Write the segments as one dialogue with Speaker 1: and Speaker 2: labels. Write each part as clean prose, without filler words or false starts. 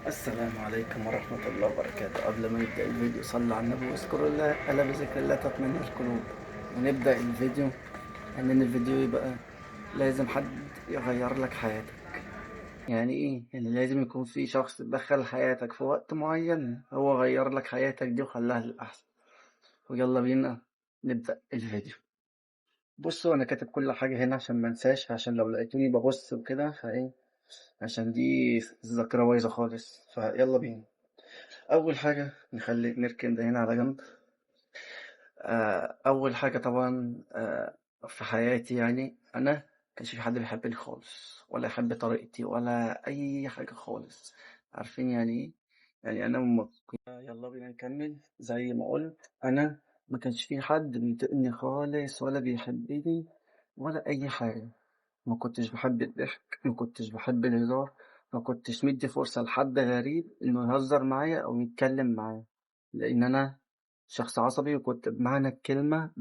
Speaker 1: السلام عليكم ورحمة الله وبركاته. قبل ما نبدأ الفيديو صلى على النبي واذكروا الله ألا بذكر الله تطمئن القلوب. ونبدأ الفيديو إن الفيديو يبقى لازم حد يغير لك حياتك. يعني إيه؟ يعني لازم يكون في شخص دخل حياتك في وقت معين هو غير لك حياتك دي وخلاها للأحسن. ويلا بينا نبدأ الفيديو. بصوا أنا كاتب كل حاجة هنا عشان ما انساش، عشان لو لقيتوني ببص وكده فإيه، عشان دي الذاكرة بايظة خالص. فيلا بينا. أول حاجة نخلي نركن ده هنا على جنب. أول حاجة طبعا في حياتي يعني أنا مكانش في حد بيحبني خالص ولا يحب طريقتي ولا أي حاجة خالص. عارفين يعني إيه؟ يعني أنا يلا بينا نكمل زي ما قلت. أنا ما كانش في حد بيطيقني خالص ولا بيحبني ولا أي حاجة. ما كنتش بحب الضحك، ما كنتش بحب الهزار، ما كنتش مدي فرصة لحد غريب إنه يهزر معايا أو يتكلم معايا، لأن أنا شخص عصبي. وكنت بمعنى الكلمة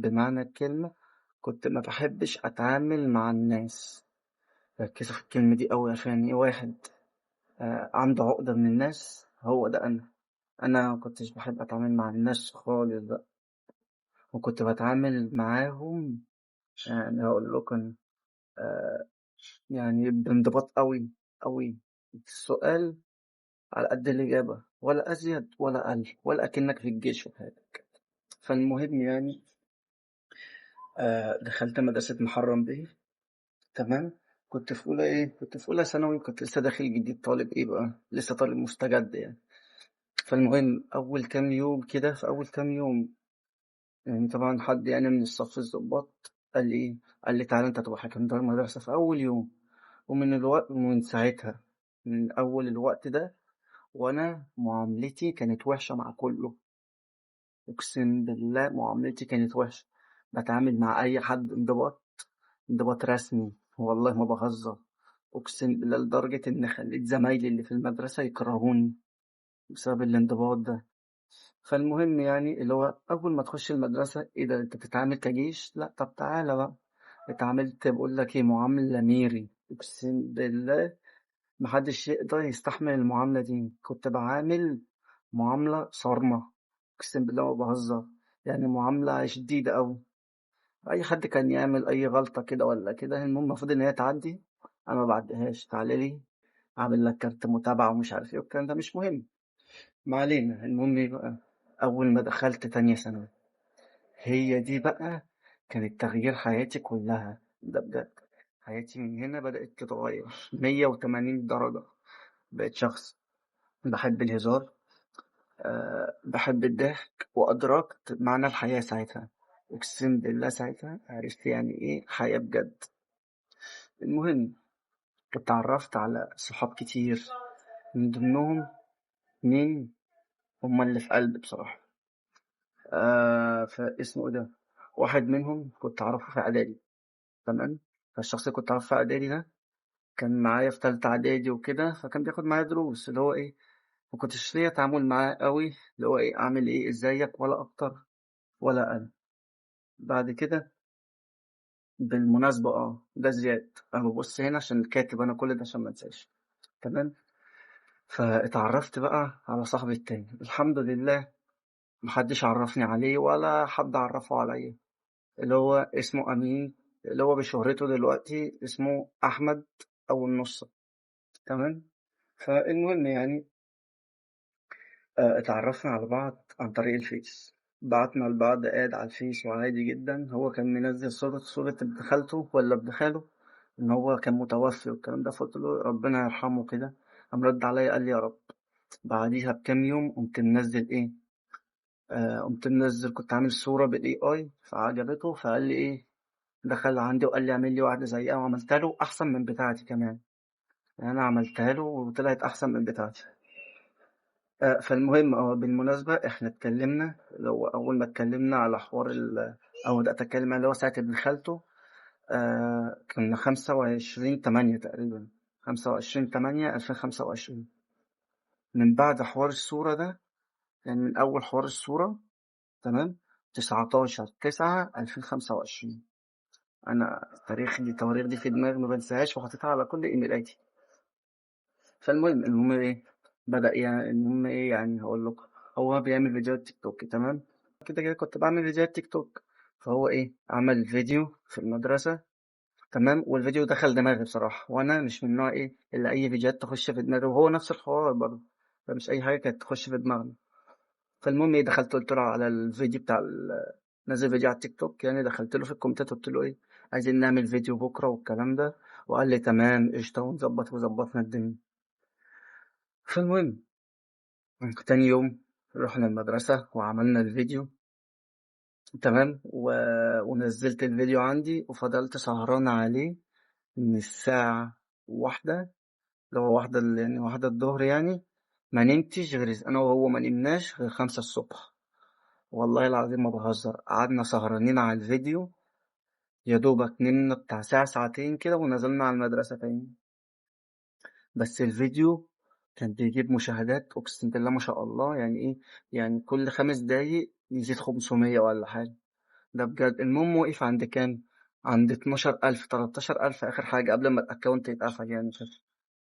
Speaker 1: كنت ما بحبش أتعامل مع الناس. ركزوا في الكلمة دي أوي، عشان إيه؟ واحد عنده عقدة من الناس هو ده أنا ما كنتش بحب أتعامل مع الناس خالص بقى. وكنت بتعامل معاهم، يعني هقول لكم، آه، يعني بانضباط أوي أوي. السؤال على قد الإجابة، ولا أزيد ولا أقل، ولا أكنك في الجيش في حياتك. فالمهم يعني دخلت مدرسة محرم به. تمام. كنت في أولى ثانوي، كنت لسه داخل جديد، طالب إيه بقى، لسه طالب مستجد يعني. فالمهم أول كام يوم كده، في أول كام يوم يعني طبعا حد يعني من الصف الضباط قال لي إيه، قال لي تعالى أنت تبقى حكم دار المدرسة في أول يوم. ومن ساعتها، من أول الوقت ده وأنا معاملتي كانت وحشة مع كله. أقسم بالله معاملتي كانت وحشة. بتعامل مع أي حد انضباط رسمي، والله ما بهزر. أقسم بالله لدرجة إن خليت زمايلي اللي في المدرسة يكرهوني بسبب الانضباط ده. فالمهم يعني اللي هو أول ما تخش المدرسة، إيه ده أنت بتتعامل كجيش؟ لأ، طب تعالى بقى. اتعاملت بقول لك إيه، معاملة ميري. أقسم بالله محدش يقدر يستحمل المعاملة دي. كنت بعامل معاملة صارمة، أقسم بالله ما بهزر، يعني معاملة شديدة أوي. أي حد كان يعمل أي غلطة كده ولا كده، المهم المفروض إن هي تعدي، أنا ما بعديهاش. تعالى لي أعمل لك كارت متابعة ومش عارف إيه والكلام ده، مش مهم. ما علينا. المهم إيه بقى، أول ما دخلت تانية ثانوي، هي دي بقى كانت تغيير حياتي كلها، ده بجد. حياتي من هنا بدأت تتغير 180 درجة. بقيت شخص بحب الهزار، بحب الضحك، وأدركت معنى الحياة ساعتها. أقسم بالله ساعتها عرفت يعني إيه حياة بجد. المهم اتعرفت على صحاب كتير، من ضمنهم اتنين هما اللي في قلبي بصراحة. فاسمه إيه ده، واحد منهم كنت أعرفه في إعدادي. تمام. فالشخص اللي كنت أعرفه في إعدادي ده كان معايا في تالتة إعدادي وكده، فكان بياخد معايا دروس، اللي هو إيه، مكنتش ليا تعامل معاه قوي، اللي هو إيه، أعمل إيه، إزيك، ولا أكتر ولا أقل. بعد كده بالمناسبة ده زياد. أنا ببص هنا عشان كاتب أنا كل ده عشان ما انساش. تمام. فاتعرفت بقى على صاحبي التاني، الحمد لله محدش عرفني عليه ولا حد عرفه عليا، اللي هو اسمه أمين، اللي هو بشهرته دلوقتي اسمه أحمد أو النص. تمام. فالمهم يعني اتعرفنا على بعض عن طريق الفيس. بعتنا لبعض اد على الفيس وعادي جدا. هو كان منزل صورة ابن خالته ولا ابن خاله، إن هو كان متوفي والكلام ده، فقلت له ربنا يرحمه كده. قام رد عليا قال لي يا رب. بعديها بكام يوم قمت منزل إيه، قمت منزل، كنت عامل صورة بالاي اي فعجبته، فقال لي إيه، دخل عندي وقال لي اعمل لي واحدة زيها، وعملتها له أحسن من بتاعتي كمان. يعني أنا عملتها له وطلعت أحسن من بتاعتي. فالمهم بالمناسبة إحنا اتكلمنا، لو أول ما اتكلمنا على حوار أو بدأت أتكلم اللي هو ساعة ابن خالته، كنا 25/8 تقريبا، 25/8/2025. من بعد حوار الصورة ده، يعني من أول حوار الصورة، تمام، 19/9/2025. أنا التواريخ دي في دماغي ما بنساهاش، وحاططها على كل إيميلاتي. فالمهم إيه، بدأ يعني المهم إيه، يعني هقول لك، هو بيعمل فيديوهات تيك توك تمام. كده كده كنت بعمل فيديوهات تيك توك. فهو إيه، عمل فيديو في المدرسة تمام، والفيديو دخل دماغي بصراحة، وأنا مش من النوع إيه اللي أي فيديوهات تخش في دماغي، وهو نفس الحوار برضه. فمش أي حاجة كانت تخش في دماغنا. فالمهم إيه، دخلت قلت له على الفيديو بتاع نزل فيديو على التيك توك يعني، دخلت له في الكومنتات قلت له إيه، عايزين نعمل فيديو بكرة والكلام ده. وقال لي تمام قشطة، ونظبط وظبطنا الدنيا. فالمهم تاني يوم رحنا المدرسة وعملنا الفيديو تمام ونزلت الفيديو عندي، وفضلت سهران عليه من الساعة واحدة، اللي هو واحدة يعني واحدة الظهر يعني. ما نمتش غير أنا وهو، ما نمناش غير 5 الصبح. والله العظيم ما بهزر، قعدنا سهرانين على الفيديو. يا دوبك نمنا بتاع ساعة ساعتين كده ونزلنا على المدرسة تاني. بس الفيديو كان بيجيب مشاهدات أقسم بالله ما شاء الله، يعني إيه، يعني كل 5 دقايق يزيد 500 ولا حاجة. ده بجد. المهم وقف عند كام؟ عند 12,000 13,000 آخر حاجة قبل ما الأكونت يتقفل يعني كده.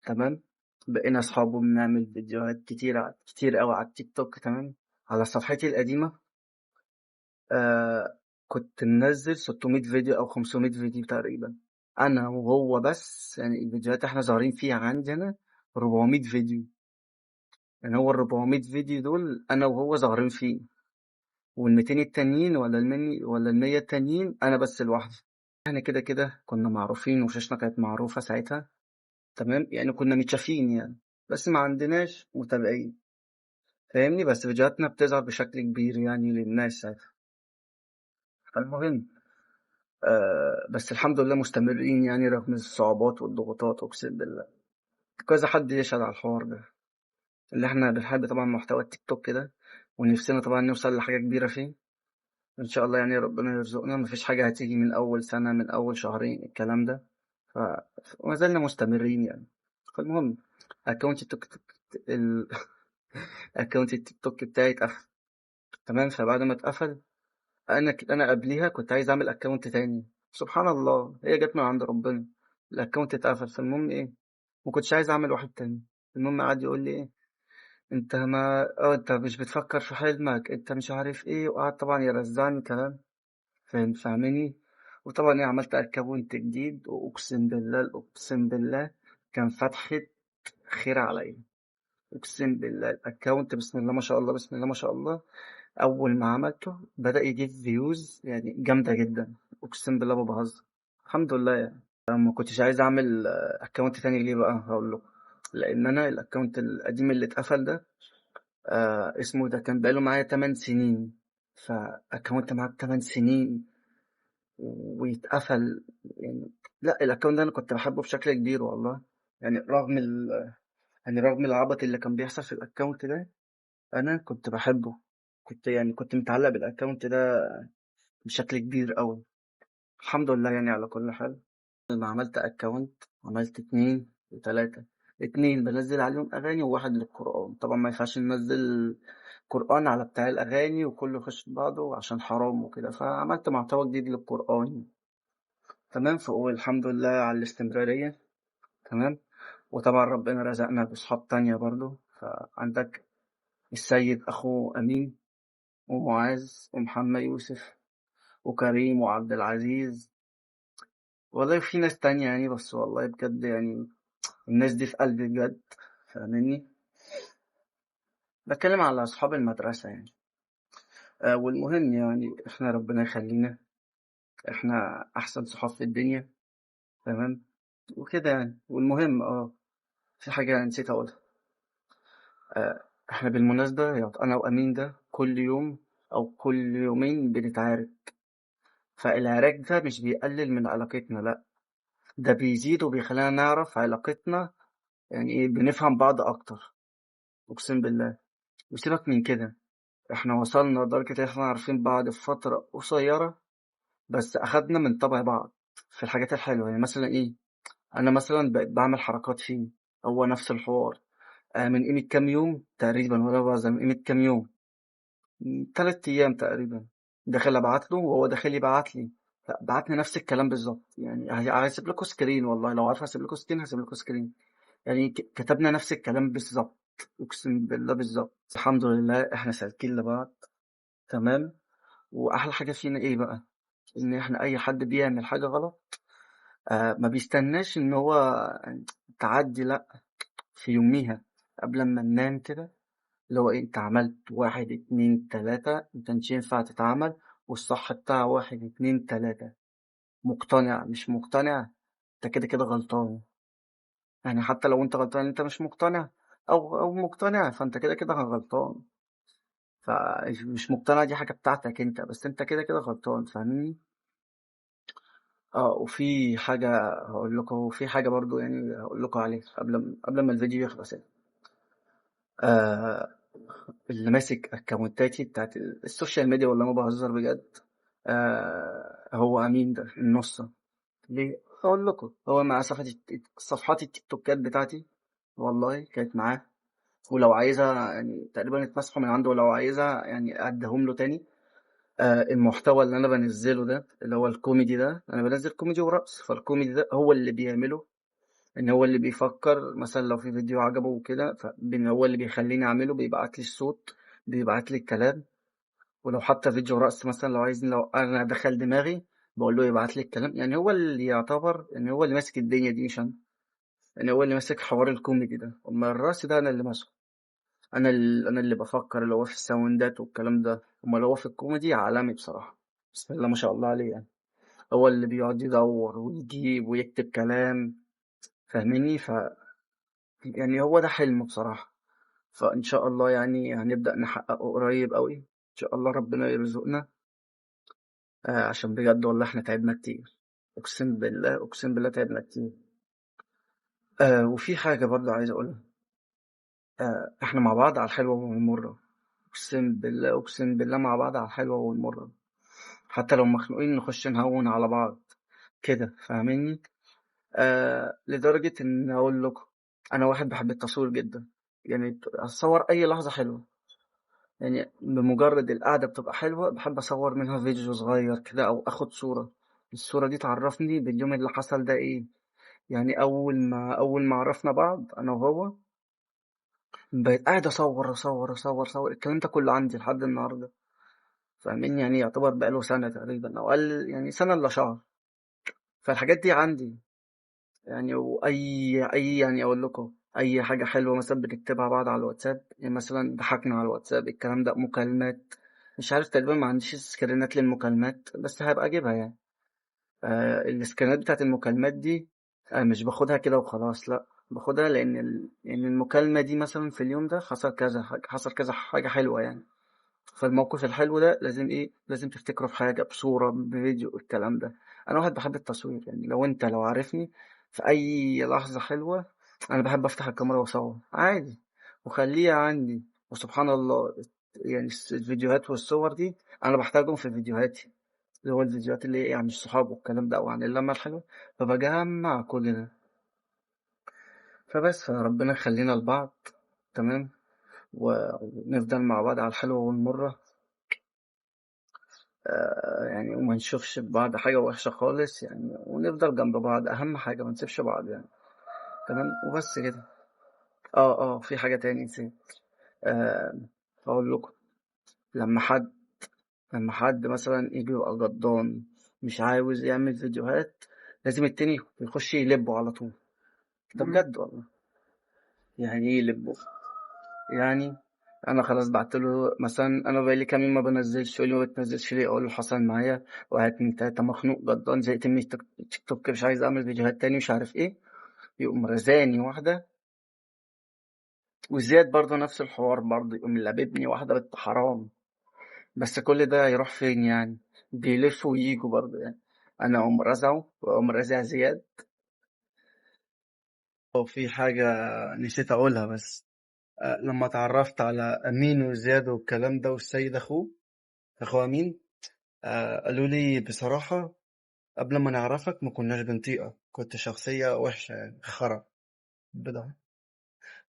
Speaker 1: تمام. بقينا أصحاب وبنعمل فيديوهات كتير كتير أوي على التيك توك تمام. على صفحتي القديمة كنت منزل 600 فيديو أو 500 فيديو تقريبا، أنا وهو بس. يعني الفيديوهات إحنا ظاهرين فيها عندنا 400 فيديو. يعني هو ال400 فيديو دول أنا وهو ظاهرين فيه، وال200 التانيين ولا ال100 التانيين أنا بس لوحدي. إحنا كده كده كنا معروفين، وشاشنا كانت معروفة ساعتها تمام. يعني كنا متشافين يعني، بس ما عندناش متابعين فاهمني. بس فيديوهاتنا بتظهر بشكل كبير يعني للناس ساعتها. فالمهم بس الحمد لله مستمرين يعني رغم الصعوبات والضغوطات. أقسم بالله كذا حد يشهد على الحوار ده، اللي احنا بنحب طبعا محتوى التيك توك كده، ونفسنا طبعا نوصل لحاجة كبيرة فيه إن شاء الله. يعني ربنا يرزقنا، مفيش حاجة هتيجي من أول سنة من أول شهرين الكلام ده. ف... وما زلنا مستمرين يعني. فالمهم أكونت التيك توك ال... أكونت التيك توك بتاعي اتقفل تمام. فبعد ما اتقفل، أنا قبليها كنت عايز أعمل أكونت تاني. سبحان الله، هي جت من عند ربنا، الأكونت اتقفل. فالمهم إيه، ما كنتش عايز أعمل واحد تاني. المهم قعد يقول لي إيه، أنت ما أنت مش بتفكر في حلمك، أنت مش عارف إيه. وقعد طبعا يرزعني كلام فاهمني. وطبعا إيه، عملت أكونت جديد، وأقسم بالله أقسم بالله كان فتحة خير عليا. أقسم بالله الأكونت بسم الله ما شاء الله، بسم الله ما شاء الله. أول ما عملته بدأ يجيب فيوز يعني جامدة جدا. أقسم بالله ما بهزر. الحمد لله يعني. ما كنتش عايز أعمل أكونت تاني ليه بقى، هقول له. لأن أنا الأكونت القديم اللي اتقفل ده اسمه ده كان بقاله معايا 8 سنين. فأكونت معاك 8 سنين ويتقفل يعني. لا الأكونت ده أنا كنت بحبه بشكل كبير والله. يعني يعني رغم العبط اللي كان بيحصل في الأكونت ده، أنا كنت بحبه. كنت متعلق بالأكونت ده بشكل كبير أوي. الحمد لله يعني على كل حال. لما عملت أكونت عملت 2 و3. 2 بنزل عليهم أغاني، وواحد للقرآن. طبعا ما ينفعش ننزل قرآن على بتاع الأغاني وكله يخش في بعضه عشان حرام وكده. فعملت محتوى جديد للقرآن تمام. والحمد لله على الاستمرارية تمام. وطبعا ربنا رزقنا بأصحاب تانية برضو. فعندك السيد أخو أمين، ومعاذ، ومحمد يوسف، وكريم، وعبد العزيز. والله في ناس تانية يعني، بس والله بجد يعني الناس دي في قلبي بجد فاهمني. بتكلم على أصحاب المدرسة يعني. والمهم يعني احنا ربنا يخلينا، احنا أحسن صحاب في الدنيا تمام. وكده يعني. والمهم في حاجة نسيت أقولها. احنا بالمناسبة يعني أنا وأمين ده كل يوم أو كل يومين بنتعارك. فالعراك ده مش بيقلل من علاقتنا، لأ، ده بيزيد وبيخلينا نعرف علاقتنا يعني إيه، بنفهم بعض أكتر. أقسم بالله. وسيبك من كده، إحنا وصلنا لدرجة إن إحنا عارفين بعض في فترة قصيرة، بس أخدنا من طبع بعض في الحاجات الحلوة. يعني مثلا إيه، أنا مثلا بقيت بعمل حركات فيه، هو نفس الحوار. من قيمة كام يوم تقريبا، ولا بقى من قيمة كام يوم، 3 أيام تقريبا، داخل أبعت له وهو داخل يبعت لي. بعت لي نفس الكلام بالظبط. يعني هسيب لكم سكرين، والله لو عارف هسيب لكم سكرين، هسيب لكم سكرين. يعني كتبنا نفس الكلام بالظبط. أقسم بالله بالضبط. الحمد لله إحنا سالكين لبعض، تمام. وأحلى حاجة فينا إيه بقى، إن إحنا أي حد بيعمل حاجة غلط ما بيستناش إن هو تعدّي، لأ، في يوميها قبل أمّا ننام كده، اللي هو إيه، أنت عملت 1، 2، 3 ما كانش ينفع تتعمل، والصح بتاع 1، 2، 3. مقتنع، مش مقتنع، أنت كده غلطان. يعني حتى لو أنت غلطان أنت مش مقتنع أو مقتنع، فأنت كده غلطان. فمش مقتنع دي حاجة بتاعتك أنت، بس أنت كده غلطان، فاهمني؟ وفي حاجة هاقول لكم، في حاجة برضه يعني هاقول لكم عليها قبل ما الفيديو يخلص يعني. آآ اللي ماسك أكونتاتي بتاعة السوشيال ميديا، والله ما باهزر بجد، هو أمين ده النُصّة. ليه؟ هاقول لكم، هو مع صفحات التيك توكات بتاعتي، والله كانت معاه، ولو عايزها يعني تقريبًا اتمسحوا من عنده، ولو عايزها يعني أدّيهم له تاني. المحتوى اللي أنا بانزّله ده اللي هو الكوميدي ده، أنا بانزّل كوميدي ورقص، فالكوميدي ده هو اللي بيعمله، إن هو اللي بيفكّر مثلًا لو في فيديو عجبه وكده، هو اللي بيخلّيني أعمله، بيبعت لي الصوت، بيبعت لي الكلام. ولو حتى فيديو رقص مثلًا، لو أنا دخل دماغي باقول له يبعت لي الكلام، يعني هو اللي يعتبر إن هو اللي ماسك الدنيا دي مش أنا، يعني هو اللي ماسك حوار الكوميدي ده، أمّا الرقص ده أنا اللي ماسكه. أنا اللي بافكّر، اللي هو في الساوندات والكلام ده، أمّال هو في الكوميدي عالمي بصراحة، بسم الله ما شاء الله عليه يعني. هو اللي بيقعد يدوّر ويجيب ويكتب كلام، فاهمني؟ يعني هو ده حلمه بصراحة، فإن شاء الله يعني هنبدأ نحققه قريب أوي، إن شاء الله ربنا يرزقنا. عشان بجد والله إحنا تعبنا كتير، أقسم بالله تعبنا كتير. وفي حاجة برضه عايز أقولها، إحنا مع بعض على الحلوة والمرة، أقسم بالله مع بعض على الحلوة والمرة، حتى لو مخنوقين نخش نهوّن على بعض كده، فاهمني؟ لدرجة إن أقول لكم، أنا واحد باحب التصوير جدًا، يعني أتصوّر أي لحظة حلوة، يعني بمجرد القعدة بتبقى حلوة باحب أصوّر منها فيديو صغير كده أو آخد صورة، الصورة دي تعرّفني باليوم اللي حصل ده إيه. يعني أول ما عرفنا بعض أنا وهو، بقيت قاعد أصوّر، الكلام ده كله عندي لحد النهارده، فاهمني؟ يعني يعتبر بقى له سنة تقريبًا أو أقل، يعني سنة إلا شهر، فالحاجات دي عندي. يعني أي يعني أقول لكم، أي حاجة حلوة مثلًا بنكتبها بعض على الواتساب، يعني مثلًا ضحكنا على الواتساب، الكلام ده، مكالمات، مش عارف تقريبًا ما عنديش سكرينات للمكالمات، بس هابقى أجيبها يعني. الإسكانات بتاعة المكالمات دي مش باخدها كده وخلاص، لأ، باخدها لإن المكالمة دي مثلًا في اليوم ده حصل كذا حاجة حلوة يعني، فالموقف الحلو ده لازم إيه، لازم تفتكره بحاجة، بصورة، بفيديو، الكلام ده. أنا واحد باحب التصوير، يعني لو عارفني في أي لحظة حلوة أنا باحب أفتح الكاميرا وأصور عادي وأخلّيها عندي، وسبحان الله يعني الفيديوهات والصور دي أنا باحتاجهم في فيديوهاتي. اللي هو الفيديوهات اللي هي عن الصحاب والكلام ده أو عن اللمة الحلوة، فباجمّع كل ده. فبس، فربنا يخلّينا لبعض، تمام، ونفضل مع بعض على الحلوة والمرّة، يعني وما نشوفش في بعض حاجة وحشة خالص يعني، ونفضل جنب بعض، أهم حاجة ما نسيبش بعض يعني، تمام، وبس كده. في حاجة تاني نسيت، هاقول لكم، لمّا حد لمّا حد مثلًا ييجي يبقى جدّان مش عاوز يعمل فيديوهات، لازم التاني يخش يلِبّه على طول، ده بجد والله. يعني إيه يلِبّه؟ يعني أنا خلاص بعت له مثلًا، أنا بقى لي كام يوم ما بانزّلش، يقول لي: "ما بتنزّلش ليه؟" أقول له: "حصل معايا 1، 2، 3، مخنوق، جدّان، زهقت من التيك توك، مش عايز أعمل فيديوهات تاني." مش عارف إيه، يقوم رازعني واحدة، وزياد برضه نفس الحوار برضه، يقوم لاببني واحدة بنت حرام، بس كل ده هيروح فين يعني؟ بيلفوا وييجوا برضه يعني، أنا أقوم رازعه وأقوم رازع زياد. وفي حاجة نسيت أقولها بس، لمّا اتعرّفت على أمين وزياد والكلام ده والسيد أخو أمين، قالوا لي بصراحة قبل ما نعرفك ما كناش بنطيقك، كنت شخصية وحشة يعني خرا بضاعة.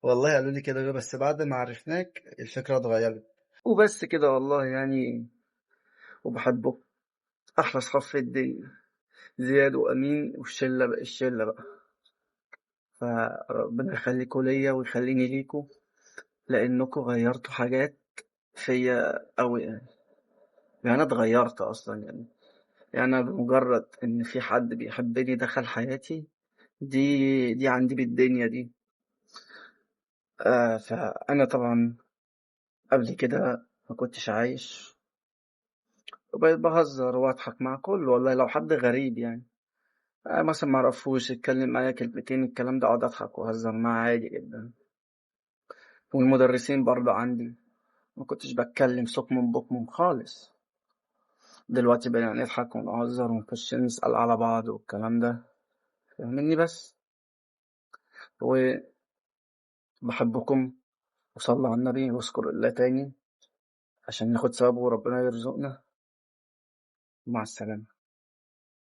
Speaker 1: والله قالوا لي كده، بس بعد ما عرفناك الفكرة اتغيرت وبس كده والله يعني. وبحبه، أحلى صحاب في الدنيا، زياد وأمين الشلة بقى، فربنا يخليكوا ليا ويخليني ليكوا، لإنكم غيّرتوا حاجات فيّا أوي يعني. يعني أنا اتغيّرت أصلًا يعني. يعني أنا بمجرّد إن في حد بيحبّني دخل حياتي، دي عندي بالدنيا دي. فأنا طبعًا قبل كده ما كنتش عايش، وبقيت باهزّر واضحك مع كُلّه والله لو حد غريب يعني. مثلًا ما أعرفوش اتكلّم معايا كلمتين الكلام ده أقعد أضحك وأهزّر معاه عادي جدًا. والمدرسين برضه عندي ما كنتش باتكلّم صُكمٌ بُكمٌ خالص. دلوقتي بقينا نضحك ونهزّر ونخش نسأل على بعض والكلام ده، فاهمني بس. وباحبكم وصلّوا على النبي واذكروا الله تاني عشان ناخد ثوابه وربنا يرزقنا. مع السلامة.